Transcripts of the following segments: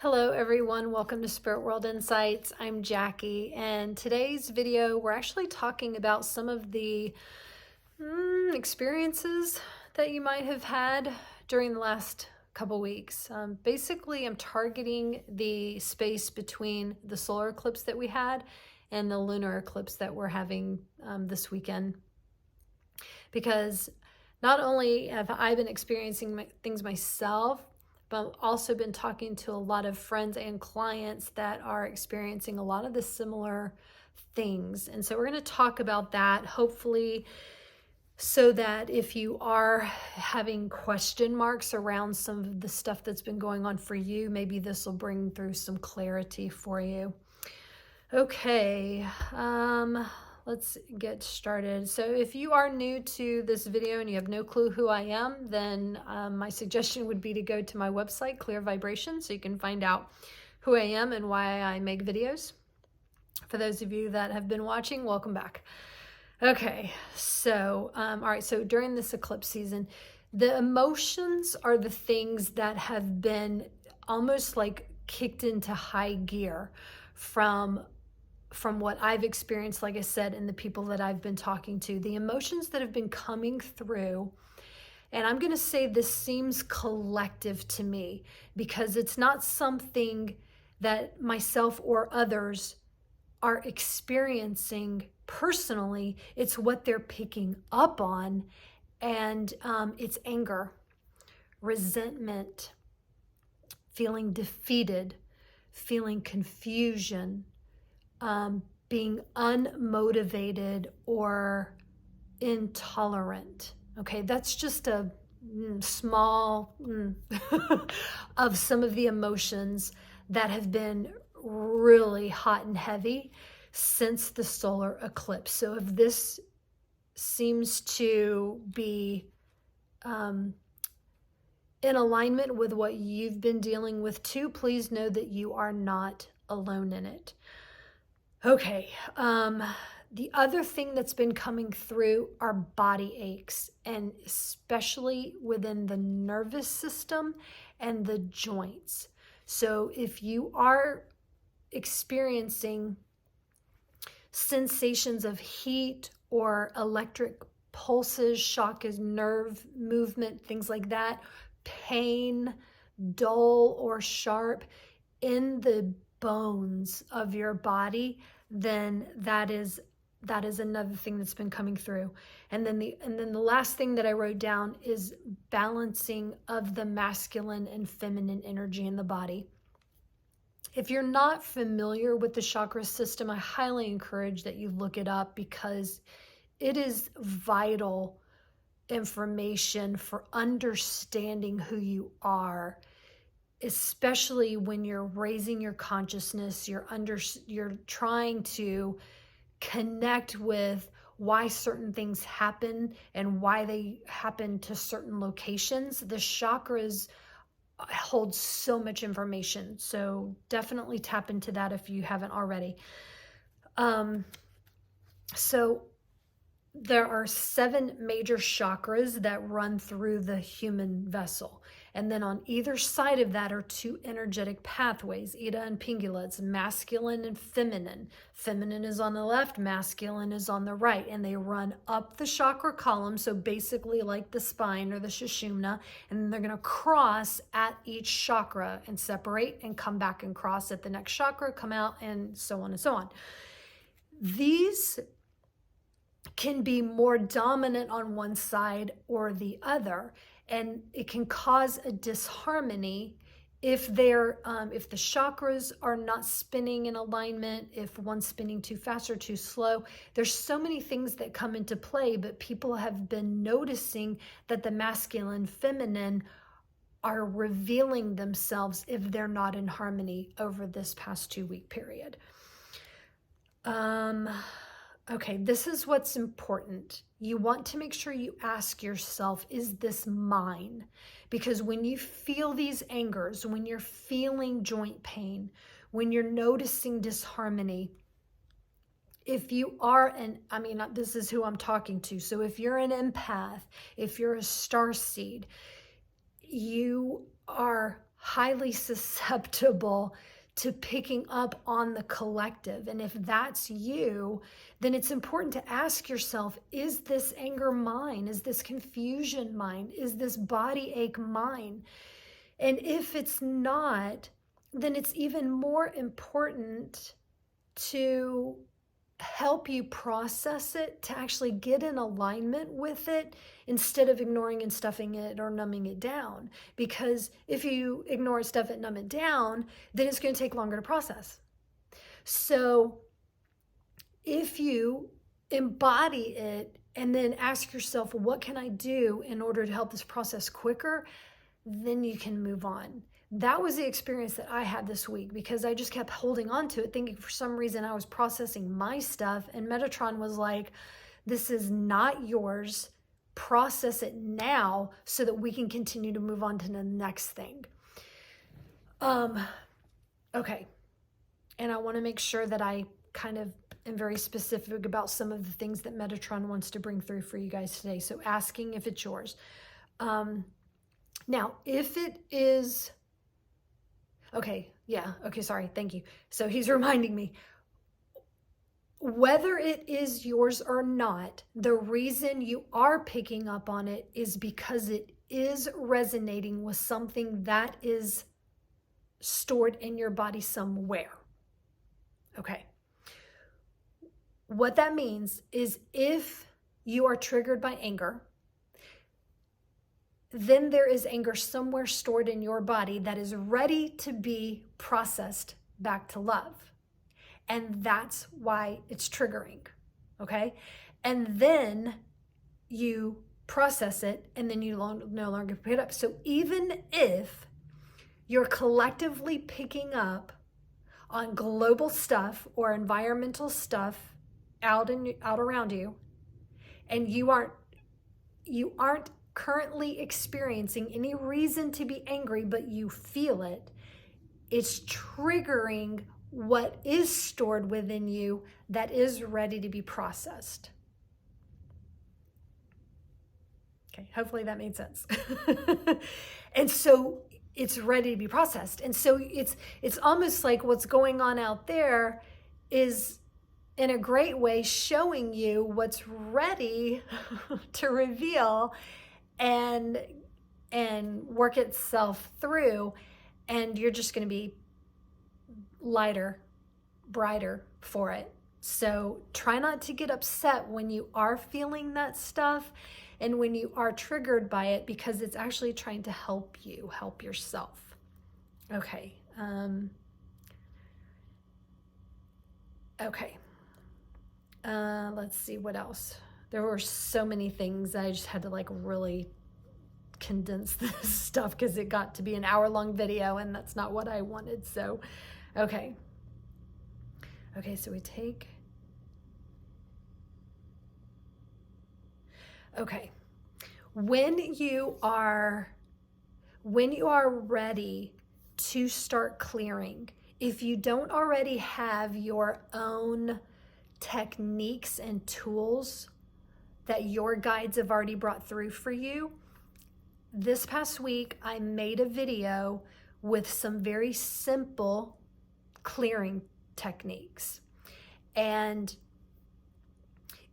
Hello everyone, welcome to Spirit World Insights. I'm Jackie, and today's video we're actually talking about some of the experiences that you might have had during the last couple weeks. Basically, I'm targeting the space between the solar eclipse that we had and the lunar eclipse that we're having this weekend, because not only have I been experiencing things myself, but I've also been talking to a lot of friends and clients that are experiencing a lot of the similar things. And so we're going to talk about that, hopefully, so that if you are having question marks around some of the stuff that's been going on for you, maybe this will bring through some clarity for you. Okay, let's get started. So if you are new to this video and you have no clue who I am, then my suggestion would be to go to my website, ClearVibration, so you can find out who I am and why I make videos. For those of you that have been watching, welcome back. Okay, so, all right, so during this eclipse season, the emotions are the things that have been almost like kicked into high gear from what I've experienced, like I said, and the people that I've been talking to. The emotions that have been coming through, and I'm going to say this seems collective to me because it's not something that myself or others are experiencing personally. It's what they're picking up on, and it's anger, resentment, feeling defeated, feeling confusion, being unmotivated or intolerant. Okay, that's just a small of some of the emotions that have been really hot and heavy since the solar eclipse. So if this seems to be in alignment with what you've been dealing with too, please know that you are not alone in it. Okay, the other thing that's been coming through are body aches, and especially within the nervous system and the joints. So if you are experiencing sensations of heat or electric pulses, shock is nerve movement, things like that, pain, dull or sharp in the bones of your body, then that is another thing that's been coming through. And then the last thing that I wrote down is balancing of the masculine and feminine energy in the body. If you're not familiar with the chakra system, I highly encourage that you look it up because it is vital information for understanding who you are, especially when you're raising your consciousness. You're trying to connect with why certain things happen and why they happen to certain locations. The chakras hold so much information, so definitely tap into that if you haven't already. So there are 7 major chakras that run through the human vessel. And then on either side of that are 2 energetic pathways, Ida and Pingala. It's masculine and feminine. Feminine is on the left, masculine is on the right, and they run up the chakra column, so basically like the spine or the Sushumna, and then they're going to cross at each chakra and separate and come back and cross at the next chakra, come out, and so on and so on. These can be more dominant on one side or the other, and it can cause a disharmony if they're if the chakras are not spinning in alignment, if one's spinning too fast or too slow. There's so many things that come into play, but people have been noticing that the masculine, feminine are revealing themselves if they're not in harmony over this past 2-week period. Okay, this is what's important. You want to make sure you ask yourself, is this mine? Because when you feel these angers, when you're feeling joint pain, when you're noticing disharmony, if you are this is who I'm talking to. So if you're an empath, if you're a starseed, you are highly susceptible to picking up on the collective. And if that's you, then it's important to ask yourself, is this anger mine? Is this confusion mine? Is this body ache mine? And if it's not, then it's even more important to help you process it, to actually get in alignment with it instead of ignoring and stuffing it or numbing it down. Because if you ignore it, stuff it, numb it down, then it's going to take longer to process. So if you embody it and then ask yourself, what can I do in order to help this process quicker? Then you can move on. That was the experience that I had this week, because I just kept holding on to it, thinking for some reason I was processing my stuff. And Metatron was like, this is not yours. Process it now so that we can continue to move on to the next thing. Okay. And I want to make sure that I kind of am very specific about some of the things that Metatron wants to bring through for you guys today. So asking if it's yours. Now, if it is... Okay, yeah, okay, sorry, thank you. So he's reminding me, whether it is yours or not, the reason you are picking up on it is because it is resonating with something that is stored in your body somewhere. Okay. What that means is if you are triggered by anger, then there is anger somewhere stored in your body that is ready to be processed back to love. And that's why it's triggering, okay? And then you process it, and then you no longer pick it up. So even if you're collectively picking up on global stuff or environmental stuff out around you, and you aren't currently experiencing any reason to be angry, but you feel it, it's triggering what is stored within you that is ready to be processed. Okay, hopefully that made sense. And so it's ready to be processed. And so it's almost like what's going on out there is in a great way showing you what's ready to reveal and work itself through, and you're just going to be lighter, brighter for it. So try not to get upset when you are feeling that stuff and when you are triggered by it, because it's actually trying to help you help yourself. Okay. Let's see what else. There were so many things. I just had to like really condense this stuff because it got to be an hour-long video, and that's not what I wanted. So, okay, so we take... Okay, when you are ready to start clearing, if you don't already have your own techniques and tools that your guides have already brought through for you, this past week I made a video with some very simple clearing techniques, and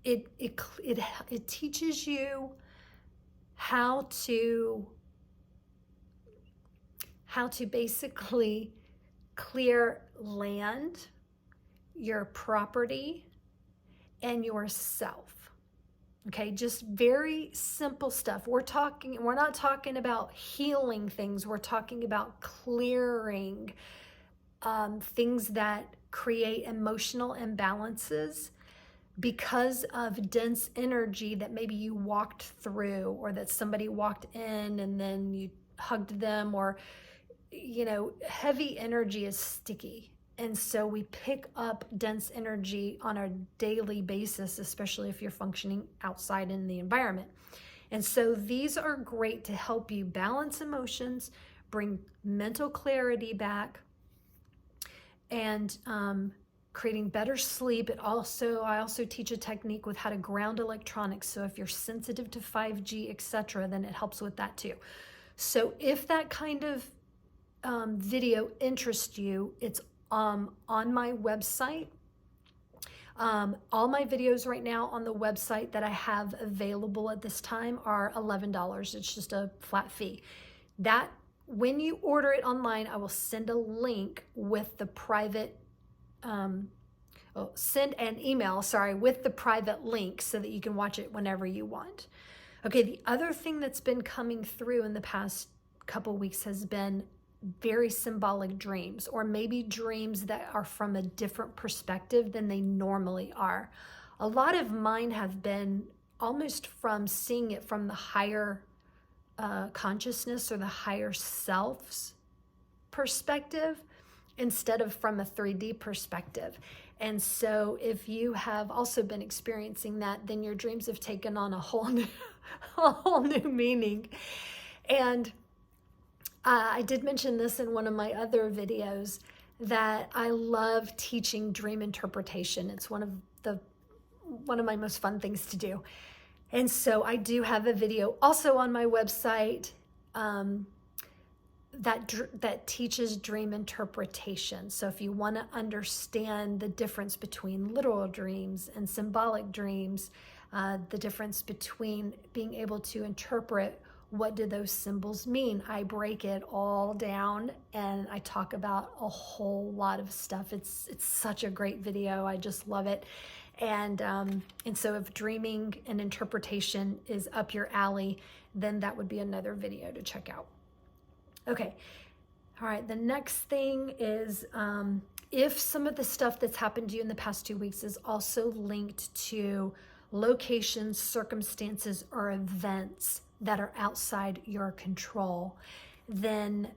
it teaches you how to basically clear land, your property, and yourself. Okay, just very simple stuff. We're not talking about healing things. We're talking about clearing things that create emotional imbalances because of dense energy that maybe you walked through, or that somebody walked in and then you hugged them, or, heavy energy is sticky. And so we pick up dense energy on a daily basis, especially if you're functioning outside in the environment. And so these are great to help you balance emotions, bring mental clarity back, and creating better sleep. I also teach a technique with how to ground electronics. So if you're sensitive to 5G, etc., then it helps with that too. So if that kind of video interests you, it's on my website. All my videos right now on the website that I have available at this time are $11. It's just a flat fee. That, when you order it online, I will send a link with the private, send an email, with the private link so that you can watch it whenever you want. Okay, the other thing that's been coming through in the past couple weeks has been very symbolic dreams, or maybe dreams that are from a different perspective than they normally are. A lot of mine have been almost from seeing it from the higher consciousness or the higher self's perspective instead of from a 3D perspective. And so if you have also been experiencing that, then your dreams have taken on a whole new meaning. And I did mention this in one of my other videos, that I love teaching dream interpretation. It's one of my most fun things to do. And so I do have a video also on my website that teaches dream interpretation. So if you want to understand the difference between literal dreams and symbolic dreams, the difference between being able to interpret what do those symbols mean, I break it all down and I talk about a whole lot of stuff. It's such a great video. I just love it. And so if dreaming and interpretation is up your alley, then that would be another video to check out. Okay. All right. The next thing is, if some of the stuff that's happened to you in the past 2 weeks is also linked to locations, circumstances, or events that are outside your control, then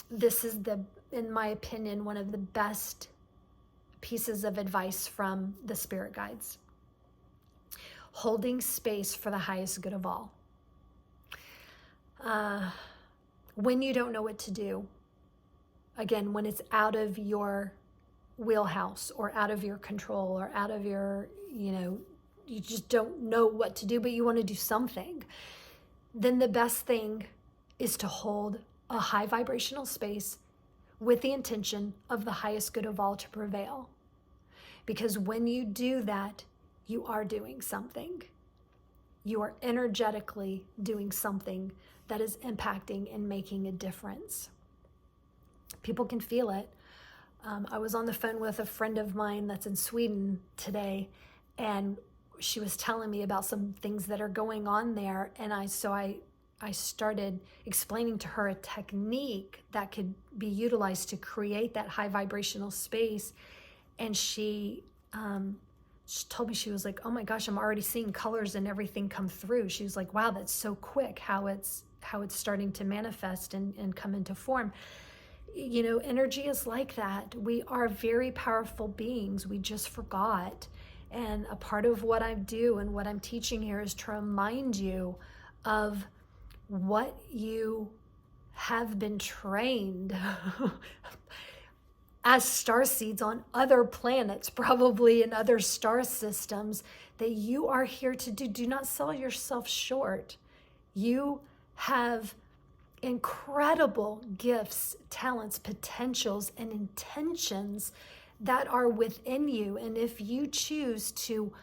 this is in my opinion, one of the best pieces of advice from the spirit guides. Holding space for the highest good of all. When you don't know what to do, again, when it's out of your wheelhouse or out of your control or out of your, you just don't know what to do, but you want to do something, then the best thing is to hold a high vibrational space with the intention of the highest good of all to prevail. Because when you do that, you are doing something. You are energetically doing something that is impacting and making a difference. People can feel it. I was on the phone with a friend of mine that's in Sweden today, and she was telling me about some things that are going on there. And I started explaining to her a technique that could be utilized to create that high vibrational space. And she told me, she was like, oh my gosh, I'm already seeing colors and everything come through. She was like, wow, that's so quick how it's starting to manifest and come into form. Energy is like that. We are very powerful beings. We just forgot. And a part of what I do and what I'm teaching here is to remind you of what you have been trained as starseeds on other planets, probably in other star systems, that you are here to do. Do not sell yourself short. You have incredible gifts, talents, potentials, and intentions that are within you. And if you choose to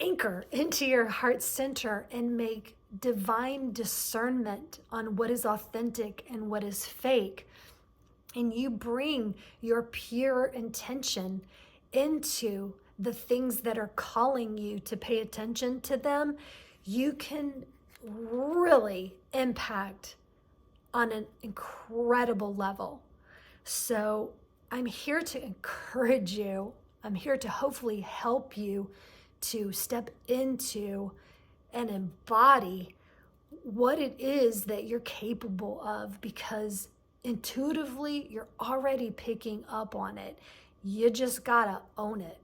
anchor into your heart center and make divine discernment on what is authentic and what is fake, and you bring your pure intention into the things that are calling you to pay attention to them, you can really impact on an incredible level. So I'm here to encourage you. I'm here to hopefully help you to step into and embody what it is that you're capable of, because intuitively you're already picking up on it. You just gotta own it.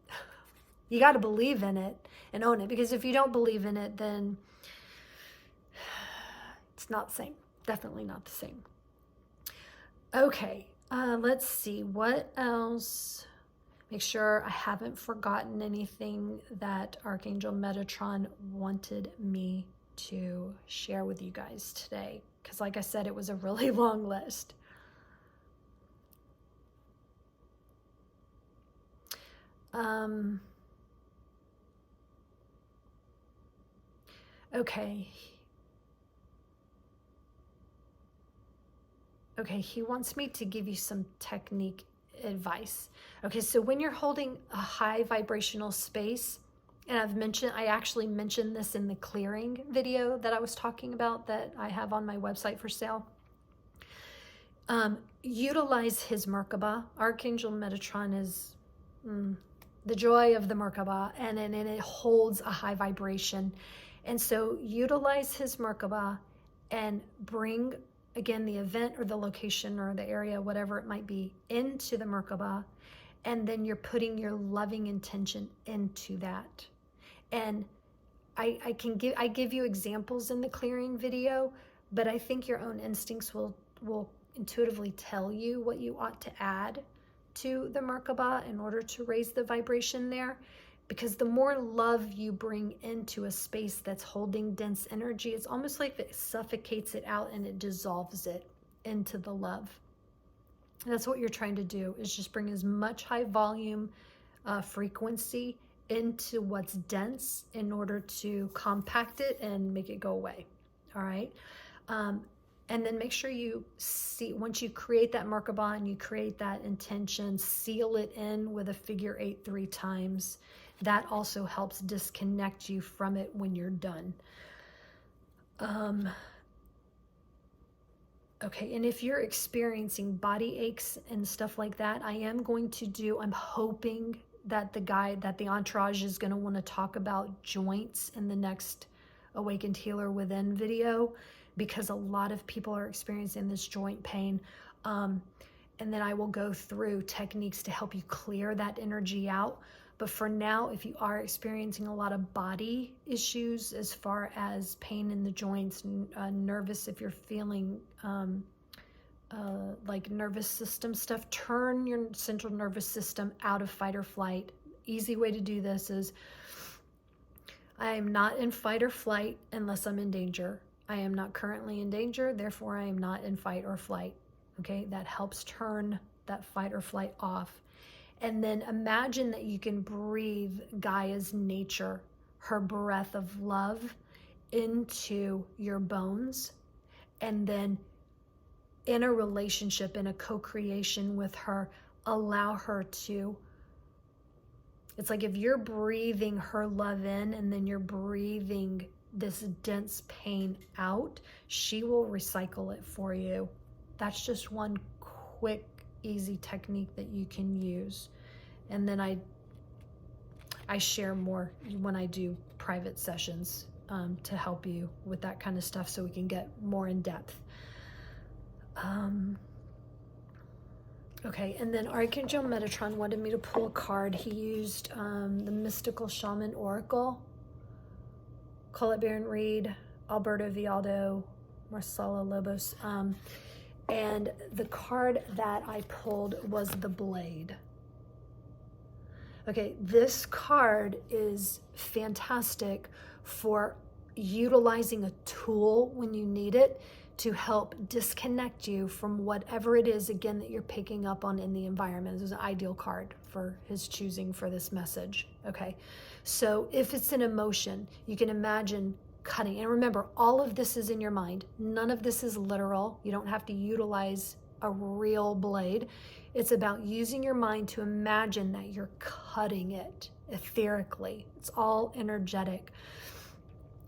You gotta believe in it and own it, because if you don't believe in it, then it's not the same. Definitely not the same. Okay. Let's see what else. Make sure I haven't forgotten anything that Archangel Metatron wanted me to share with you guys today. because like I said, it was a really long list. Okay. Okay, he wants me to give you some technique advice. Okay, so when you're holding a high vibrational space, and I actually mentioned this in the clearing video that I was talking about that I have on my website for sale. Utilize his Merkaba. Archangel Metatron is the joy of the Merkaba, and it holds a high vibration. And so utilize his Merkaba and bring, again, the event or the location or the area, whatever it might be, into the Merkaba. And then you're putting your loving intention into that. And I give you examples in the clearing video, but I think your own instincts will intuitively tell you what you ought to add to the Merkaba in order to raise the vibration there. Because the more love you bring into a space that's holding dense energy, it's almost like it suffocates it out and it dissolves it into the love. And that's what you're trying to do, is just bring as much high volume frequency into what's dense in order to compact it and make it go away. All right. And then make sure you see, once you create that Merkaba and you create that intention, seal it in with a figure 8 3 times. That also helps disconnect you from it when you're done. Okay, and if you're experiencing body aches and stuff like that, I'm hoping that the entourage is going to want to talk about joints in the next Awakened Healer Within video, because a lot of people are experiencing this joint pain. And then I will go through techniques to help you clear that energy out. But for now, if you are experiencing a lot of body issues as far as pain in the joints, nervous, if you're feeling like nervous system stuff, turn your central nervous system out of fight or flight. Easy way to do this is, I am not in fight or flight unless I'm in danger. I am not currently in danger, therefore I am not in fight or flight. Okay, that helps turn that fight or flight off. And then imagine that you can breathe Gaia's nature, her breath of love, into your bones. And then in a relationship, in a co-creation with her, allow her to. It's like if you're breathing her love in and then you're breathing this dense pain out, she will recycle it for you. That's just one quick, easy technique that you can use. And then I share more when I do private sessions to help you with that kind of stuff, so we can get more in depth. Okay, and then Archangel Metatron wanted me to pull a card. He used the mystical Shaman Oracle. Colette Baron Reed, Alberto Vialdo, Marcela Lobos. And the card that I pulled was the Blade. Okay, this card is fantastic for utilizing a tool when you need it to help disconnect you from whatever it is, again, that you're picking up on in the environment. This is an ideal card for his choosing for this message. Okay, so if it's an emotion, you can imagine cutting. And remember, all of this is in your mind. None of this is literal. You don't have to utilize a real blade. It's about using your mind to imagine that you're cutting it etherically. It's all energetic.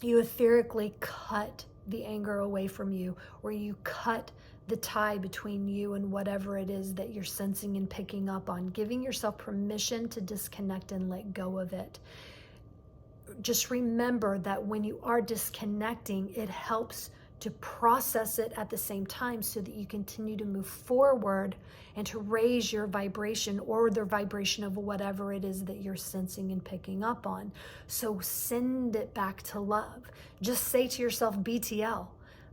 You etherically cut the anger away from you, or you cut the tie between you and whatever it is that you're sensing and picking up on, giving yourself permission to disconnect and let go of it. Just remember that when you are disconnecting, it helps to process it at the same time so that you continue to move forward and to raise your vibration, or the vibration of whatever it is that you're sensing and picking up on. So send it back to love. Just say to yourself, BTL,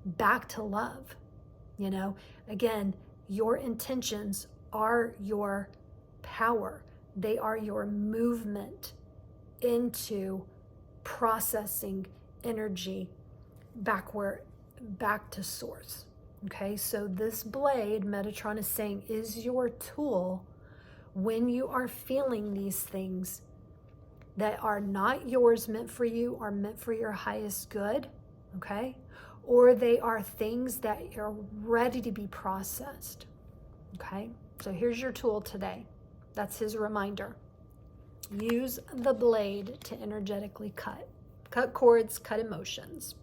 back to love. You know, again, your intentions are your power. They are your movement into processing energy back where back to source. Okay, so this blade, Metatron is saying, is your tool when you are feeling these things that are not yours, meant for you, or meant for your highest good, okay? Or they are things that are ready to be processed, okay? So here's your tool today. That's his reminder. Use the blade to energetically cut cords, cut emotions.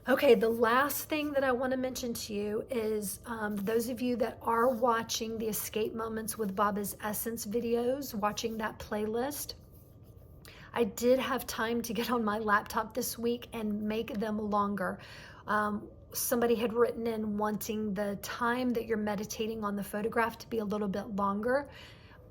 Okay, the last thing that I want to mention to you is those of you that are watching the Escape Moments with Baba's Essence videos, watching that playlist, I did have time to get on my laptop this week and make them longer. Somebody had written in wanting the time that you're meditating on the photograph to be a little bit longer.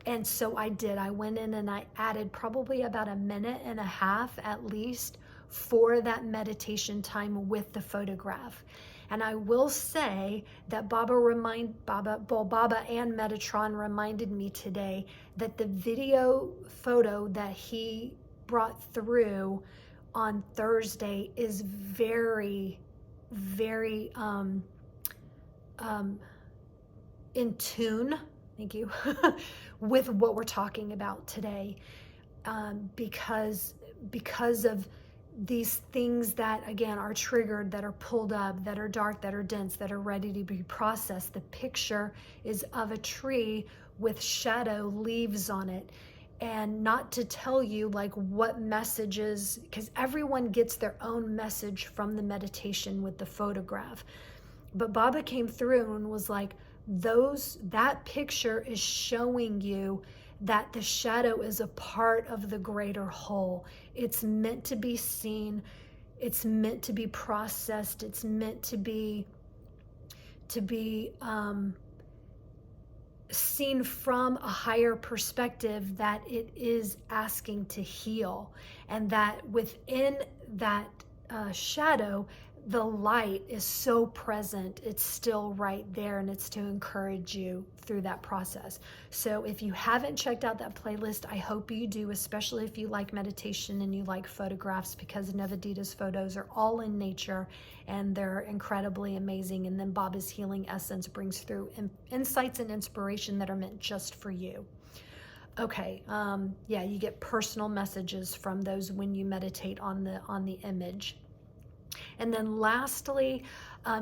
And so I did. I went in and I added probably about 1.5 minutes at least for that meditation time with the photograph. And I will say that Baba and Metatron reminded me today that the video photo that he brought through on Thursday is very, very in tune, thank you, with what we're talking about today, because of these things that, again, are triggered, that are pulled up, that are dark, that are dense, that are ready to be processed. The picture is of a tree with shadow leaves on it. And not to tell you like what messages, because everyone gets their own message from the meditation with the photograph. But Baba came through and was like, that picture is showing you that the shadow is a part of the greater whole. It's meant to be seen. It's meant to be processed. It's meant to be seen from a higher perspective, that it is asking to heal, and that within that shadow, the light is so present, it's still right there, and it's to encourage you through that process. So if you haven't checked out that playlist, I hope you do, especially if you like meditation and you like photographs, because Nevadita's photos are all in nature and they're incredibly amazing. And then Baba's Healing Essence brings through insights and inspiration that are meant just for you. Okay, yeah, you get personal messages from those when you meditate on the image. And then lastly,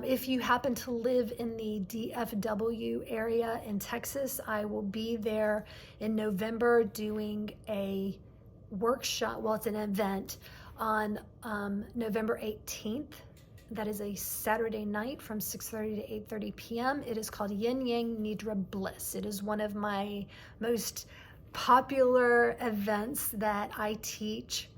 if you happen to live in the DFW area in Texas, I will be there in November doing a workshop. Well, it's an event on November 18th. That is a Saturday night from 6:30 to 8:30 p.m. It is called Yin Yang Nidra Bliss. It is one of my most popular events that I teach.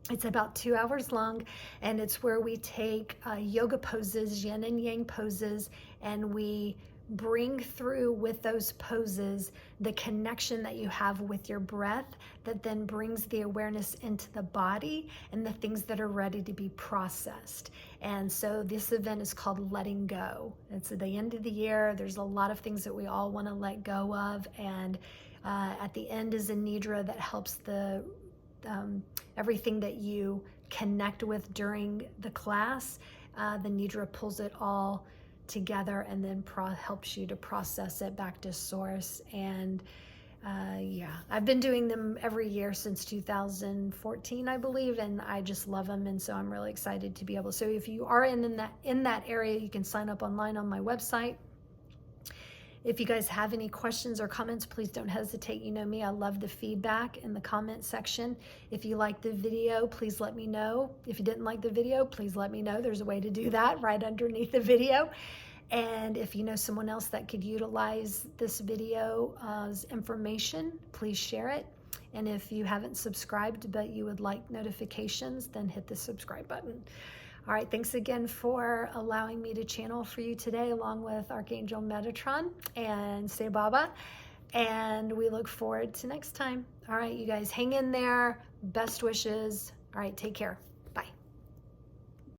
It's about 2 hours long, and it's where we take yoga poses, yin and yang poses, and we bring through with those poses the connection that you have with your breath, that then brings the awareness into the body and the things that are ready to be processed. And so this event is called Letting Go. It's at the end of the year. There's a lot of things that we all want to let go of, and at the end is a nidra that helps everything that you connect with during the class. The nidra pulls it all together and then helps you to process it back to source. And yeah, I've been doing them every year since 2014, I believe, and I just love them. And so I'm really excited to be able. So if you are in that area, you can sign up online on my website. If you guys have any questions or comments, please don't hesitate. You know me, I love the feedback in the comment section. If you liked the video, please let me know. If you didn't like the video, please let me know. There's a way to do that right underneath the video. And if you know someone else that could utilize this video's information, please share it. And if you haven't subscribed but you would like notifications, then hit the subscribe button. All right, thanks again for allowing me to channel for you today, along with Archangel Metatron and Say Baba. And we look forward to next time. All right, you guys, hang in there. Best wishes. All right, take care.